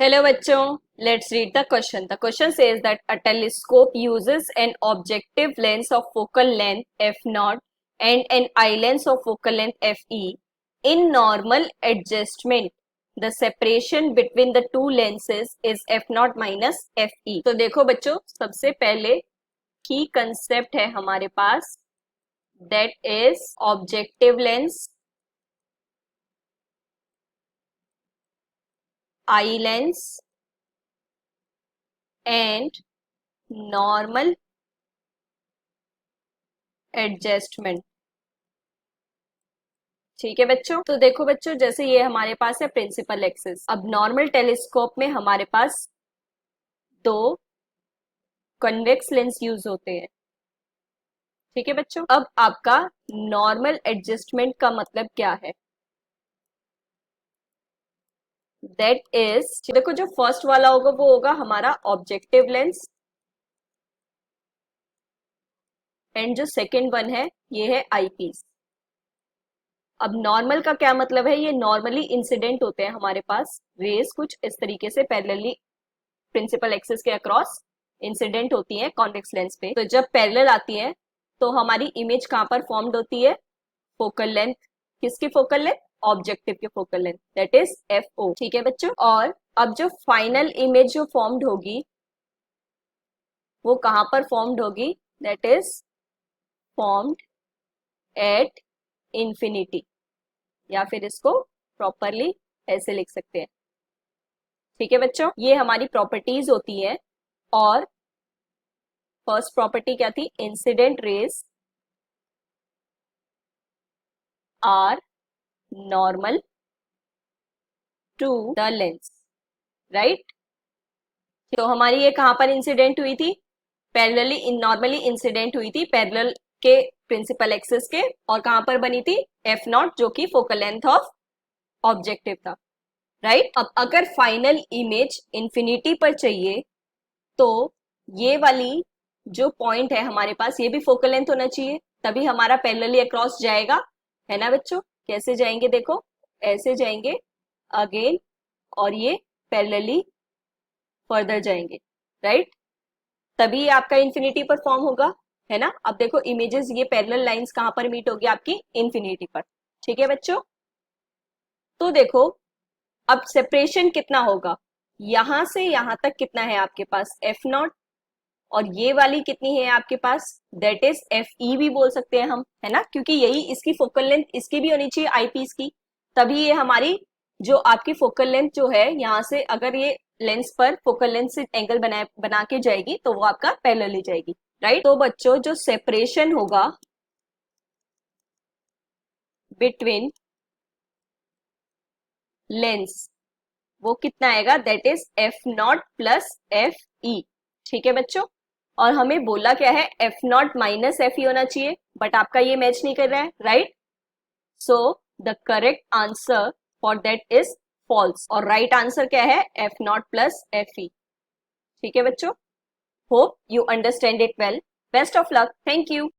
Hello bachcho, let's read the question. The question says that a telescope uses an objective lens of focal length f0 and an eye lens of focal length fe. In normal adjustment, the separation between the two lenses is f0 minus fe. तो देखो बच्चों, सबसे पहले की concept है हमारे पास, that is objective lens, eye lens and normal adjustment. ठीक है बच्चों, तो देखो बच्चों, जैसे ये हमारे पास है प्रिंसिपल एक्सिस। अब नॉर्मल टेलीस्कोप में हमारे पास दो कन्वेक्स लेंस यूज होते हैं। ठीक है बच्चों, अब आपका नॉर्मल एडजस्टमेंट का मतलब क्या है? दैट इज, देखो जो फर्स्ट वाला होगा वो होगा हमारा ऑब्जेक्टिव लेंस एंड जो सेकेंड वन है ये है आई पीस। अब नॉर्मल का क्या मतलब है? ये नॉर्मली इंसिडेंट होते हैं हमारे पास रेज कुछ इस तरीके से पैरेलली प्रिंसिपल एक्सिस के अक्रॉस इंसिडेंट होती है कॉन्वेक्स लेंस पे। तो जब पैरेलल आती है तो हमारी इमेज कहां पर फॉर्म्ड होती है? Focal length. किसकी फोकल लेंथ? ऑब्जेक्टिव की focal length, that is F O. ठीक है बच्चों, और अब जो फाइनल इमेज जो फॉर्म्ड होगी वो कहां पर फॉर्म्ड होगी? That is formed at infinity, या फिर इसको प्रॉपरली ऐसे लिख सकते हैं। ठीक है बच्चों, ये हमारी प्रॉपर्टीज होती है। और फर्स्ट प्रॉपर्टी क्या थी? Incident rays are normal to the lens, right. तो हमारी ये कहां पर इंसिडेंट हुई थी? पैरेलली नॉर्मली इंसिडेंट हुई थी पैरेलल के प्रिंसिपल एक्सिस के, और कहां पर बनी थी? एफ नॉट, जो कि फोकल लेंथ ऑफ ऑब्जेक्टिव था, राइट। अब अगर फाइनल इमेज इंफिनिटी पर चाहिए तो ये वाली जो पॉइंट है हमारे पास, ये भी फोकल लेंथ होना चाहिए, तभी हमारा पैरेलली अक्रॉस जाएगा, है ना बच्चों। कैसे जाएंगे? देखो, ऐसे जाएंगे अगेन, और ये पैरेलली फर्दर जाएंगे, राइट। तभी ये आपका इंफिनिटी पर फॉर्म होगा, है ना। अब देखो इमेजेस, ये पैरेलल लाइंस कहां पर मीट होगी? आपकी इंफिनिटी पर। ठीक है बच्चों, तो देखो अब सेपरेशन कितना होगा? यहां से यहां तक कितना है आपके पास? एफ नॉट, और ये वाली कितनी है आपके पास? दैट इज एफ ई भी बोल सकते हैं हम, है ना, क्योंकि यही इसकी फोकल लेंथ इसकी भी होनी चाहिए आई पीस की, तभी ये हमारी जो आपकी फोकल लेंथ जो है यहां से अगर ये लेंस पर फोकल लेंथ से एंगल बना के जाएगी तो वो आपका पैरेलल जाएगी, राइट। तो बच्चों जो सेपरेशन होगा बिटवीन लेंस वो कितना आएगा? That is F naught plus F E. ठीक है बच्चों, और हमें बोला क्या है? F not minus F E होना चाहिए, बट आपका ये मैच नहीं कर रहा है, right. So the correct answer for that is false, और राइट आंसर क्या है? F naught plus F E. ठीक है बच्चों, hope you understand it well. Best of luck, thank you.